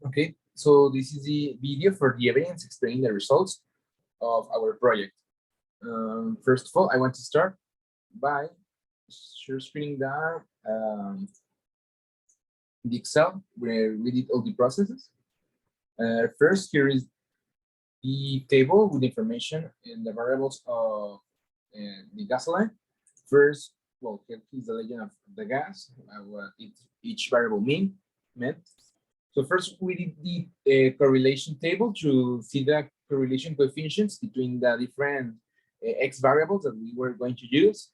Okay, so this is the video for the evidence explaining the results of our project. First of all, I want to start by share screening the Excel where we did all the processes. First, here is the table with information and the variables of the gasoline. First, well, here is the legend of the gas, what each variable meant. So first, we did the correlation table to see the correlation coefficients between the different x variables that we were going to use.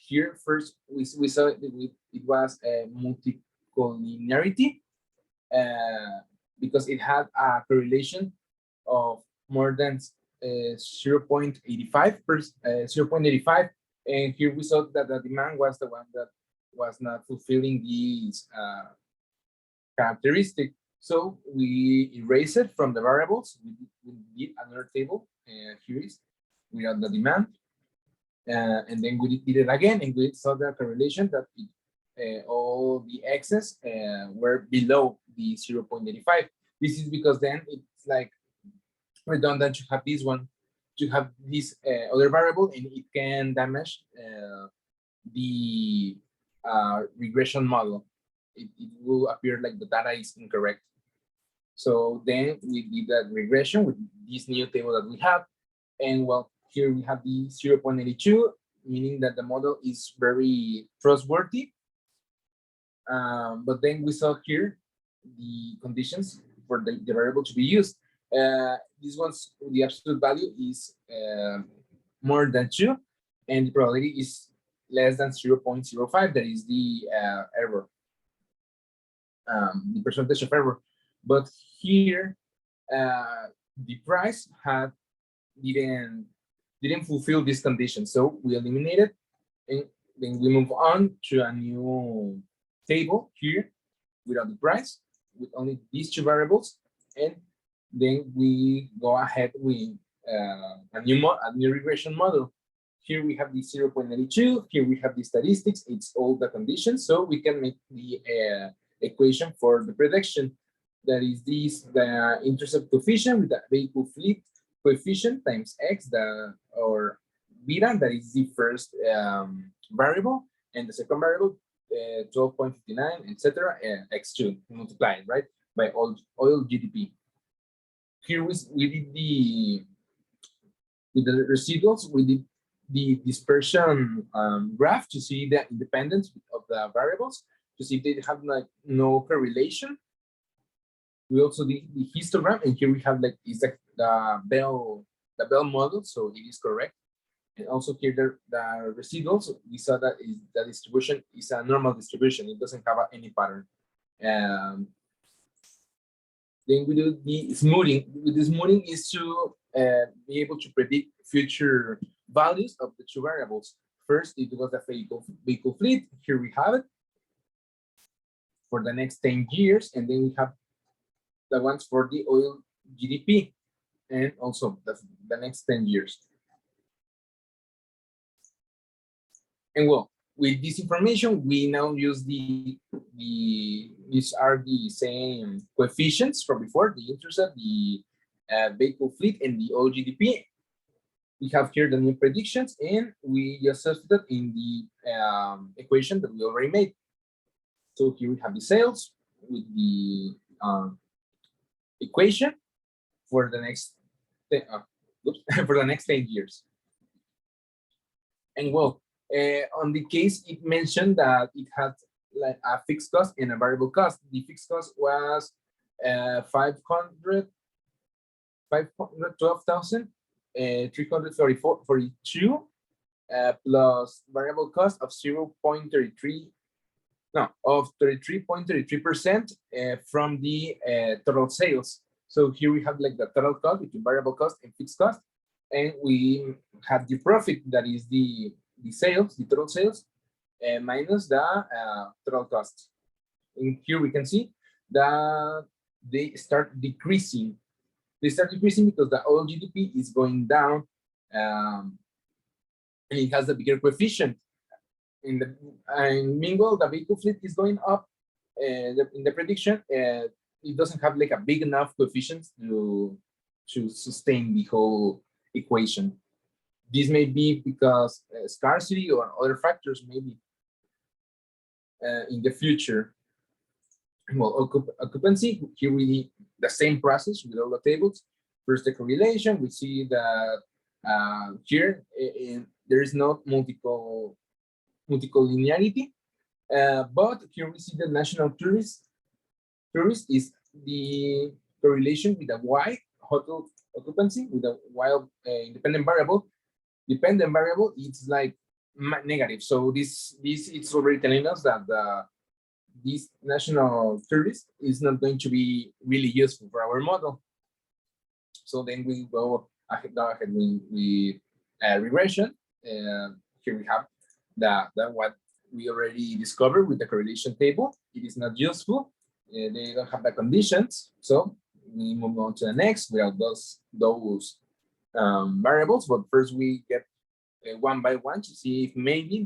Here, first, we saw it was a multicollinearity because it had a correlation of more than 0.85 0.85, and here we saw that the demand was the one that was not fulfilling these characteristic. So we erase it from the variables. We did another table, here is without the demand, and then we did it again, and we saw the correlation that all the x's were below the 0.85. This is because then it's like redundant to have this one, to have this other variable, and it can damage the regression model. It will appear like the data is incorrect. So then we did that regression with this new table that we have. And well, here we have the 0.82, meaning that the model is very trustworthy. But then we saw here the conditions for the variable to be used. This one's, the absolute value is more than 2, and the probability is less than 0.05. That is the error. The percentage of error, but here the price didn't fulfill this condition, so we eliminated, and then we move on to a new table here without the price, with only these two variables, and then we go ahead with a new regression model. Here we have the 0.82. Here we have the statistics. It's all the conditions, so we can make the equation for the prediction. That is the intercept coefficient with the vehicle fleet coefficient times x, or beta, that is the first variable, and the second variable 12.59, etc. x2 multiplied, right, by oil GDP. Here we did with the residuals, we did the dispersion graph to see the independence of the variables, to see if they have like no correlation. We also did the histogram, and here we have like is the Bell model, so it is correct. And also here the residuals, we saw that the distribution is a normal distribution; it doesn't have any pattern. Then we do the smoothing. The smoothing is to be able to predict future values of the two variables. First, it was the vehicle fleet. Here we have it for the next 10 years, and then we have the ones for the oil GDP, and also the next 10 years. And well, with this information, we now use these are the same coefficients from before, the intercept, the vehicle fleet, and the oil GDP. We have here the new predictions, and we just substitute in the equation that we already made. So here we have the sales with the equation for the next for the next 10 years. And well, on the case, it mentioned that it had like a fixed cost and a variable cost. The fixed cost was 512,342 plus variable cost of 0.33. No, of 33.33% from the total sales. So here we have like the total cost between variable cost and fixed cost, and we have the profit, that is the sales, the total sales, minus the total cost. And here we can see that they start decreasing. They start decreasing because the oil GDP is going down, and it has the bigger coefficient. And meanwhile, the vehicle fleet is going up in the prediction. It it doesn't have like a big enough coefficient to sustain the whole equation. This may be because scarcity or other factors maybe in the future. Well, occupancy, here we need the same process with all the tables. First, the correlation, we see that here there is not multiple linearity, but here we see the national tourist is the correlation with the Y hotel occupancy with the wild independent variable. Dependent variable, it's like negative. So this it's already telling us that this national tourist is not going to be really useful for our model. So then we go ahead with regression. Here we have the what we already discovered with the correlation table. It is not useful. They don't have the conditions. So we move on to the next without those variables. But first we get one by one to see if maybe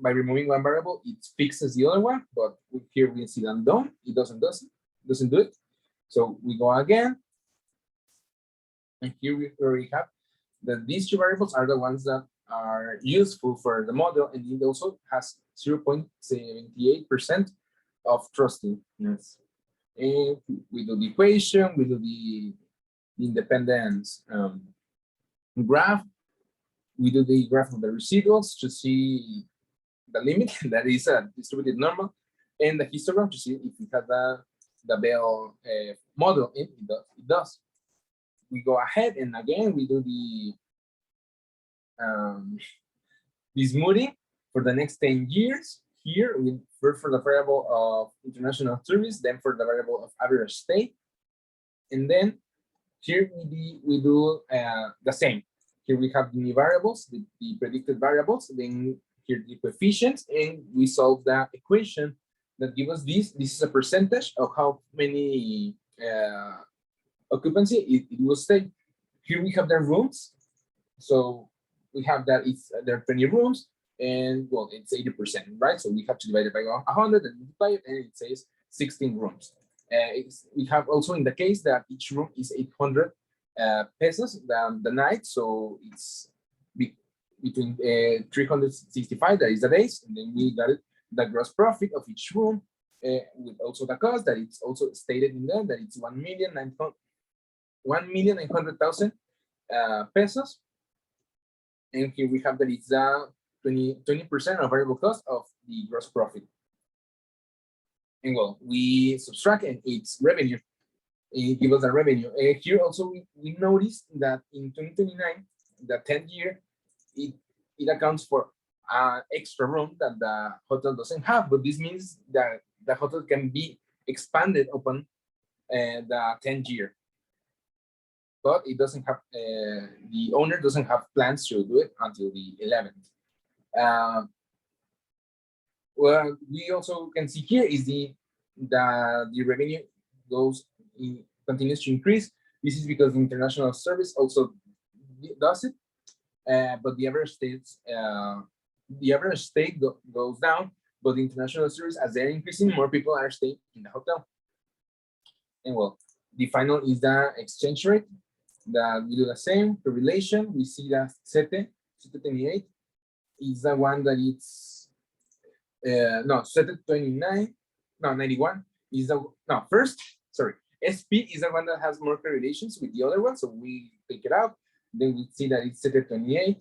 by removing one variable, it fixes the other one. But here we see them done. It doesn't do it. So we go again. And here we already have that these two variables are the ones that are useful for the model, and it also has 0.78% of trustiness. And we do the equation, we do the independence graph, we do the graph of the residuals to see the limit that is a distributed normal, and the histogram to see if it has the Bell model. It does. We go ahead and again we do the smoothing for the next 10 years. Here we first for the variable of international tourists, then for the variable of average stay, and then here we do the same. Here we have the new variables, the predicted variables, then here the coefficients, and we solve the equation that gives us this. This is a percentage of how many occupancy it will stay. Here we have the rooms. So we have that there are 20 rooms, and well, it's 80%, right? So we have to divide it by 100 and multiply it, and it says 16 rooms. We have also in the case that each room is 800 pesos the night, so it's between 365, that is the days, and then we got the gross profit of each room with also the cost that it's also stated in there that it's 1,900,000 pesos. And here we have that it's 20% of variable cost of the gross profit. And well, we subtract and it's revenue. It gives us the revenue. Here also we noticed that in 2029, the 10th year, it accounts for extra room that the hotel doesn't have. But this means that the hotel can be expanded upon the 10th year. But it doesn't have, the owner doesn't have plans to do it until the 11th. What we also can see here is the revenue continues to increase. This is because the international service also does it, but the average stay goes down. But the international service, as they're increasing, more people are staying in the hotel. And well, the final is the exchange rate. That we do the same correlation. We see that 728 is the one that it's 729, 91 is the SP is the one that has more correlations with the other one, so we take it out. Then we see that it's 728.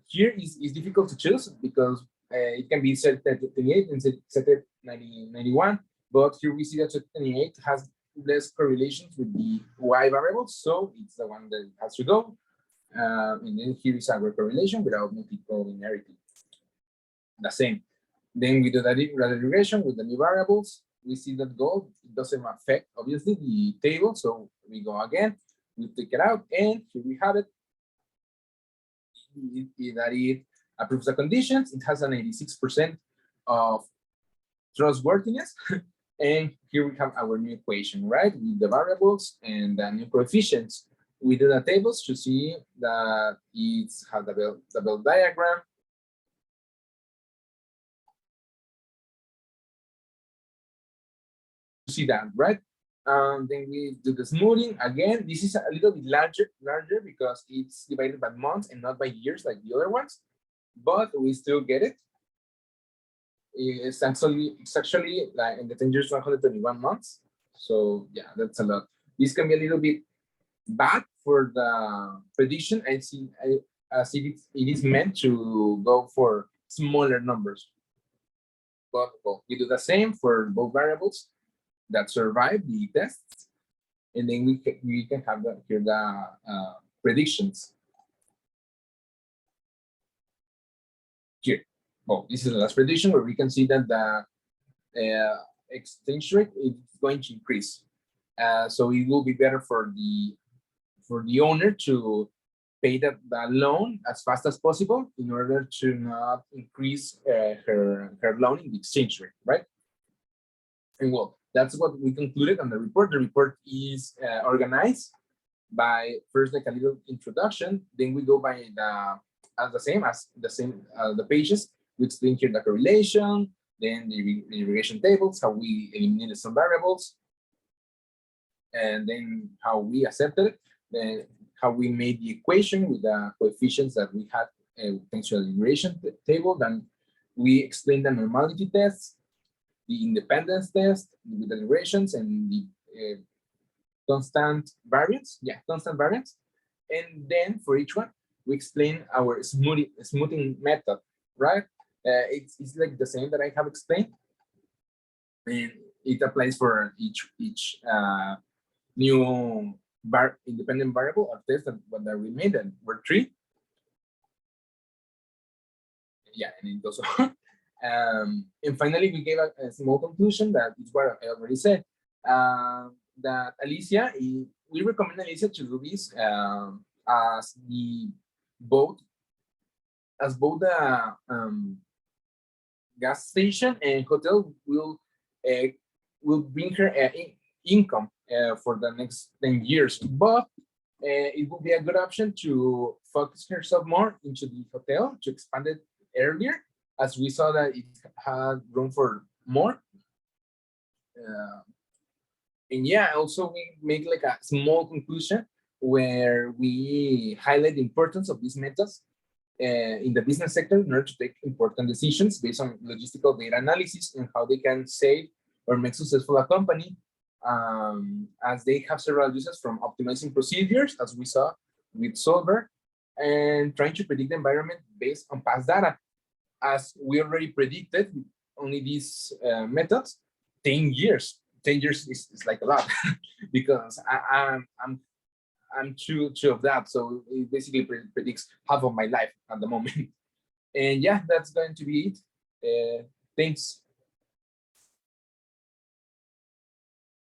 Here is difficult to choose because it can be 728 and 791, but here we see that 728 has less correlations with the Y variables, so it's the one that has to go. And then here is our correlation without multiple linearity. The same. Then we do the regression with the new variables. We see that gold, it doesn't affect obviously the table, so we go again, we take it out, and here we have it. It approves the conditions. It has an 86% of trustworthiness. And here we have our new equation, right? With the variables and the new coefficients. We do the tables to see that it's has the Bell diagram. see that, right? Then we do the smoothing again. This is a little bit larger because it's divided by months and not by years like the other ones, but we still get it. It's actually like in the 10 years, 121 months. So yeah, that's a lot. This can be a little bit bad for the prediction. As it is meant to go for smaller numbers. But well, we do the same for both variables that survive the tests, and then we can have here the predictions. Here, well, this is the last prediction where we can see that the exchange rate is going to increase. So it will be better for the owner to pay the loan as fast as possible in order to not increase her loan in the exchange rate, right? And well, that's what we concluded on the report. The report is organized by first like a little introduction, then we go by the pages. We explain here the correlation, then the regression tables, how we eliminated some variables, and then how we accepted it, then how we made the equation with the coefficients that we had thanks to the regression table. Then we explained the normality tests, the independence test with the regressions, and the constant variance. Yeah, constant variance. And then for each one, we explain our smoothing method, right? It's like the same that I have explained, and it applies for each new independent variable or test that we made, and were 3. Yeah, and it goes on. And finally, we gave a small conclusion that is what I already said. That Alicia, we recommend Alicia to do this as both the gas station and hotel will bring her income for the next 10 years, but it will be a good option to focus herself more into the hotel, to expand it earlier, as we saw that it had room for more. And yeah, also we make like a small conclusion where we highlight the importance of these methods in the business sector in order to take important decisions based on logistical data analysis and how they can save or make successful a company, as they have several uses, from optimizing procedures, as we saw with Solver, and trying to predict the environment based on past data. As we already predicted, only these methods, 10 years. 10 years is like a lot because I'm two of that. So it basically predicts half of my life at the moment. And yeah, that's going to be it. Thanks.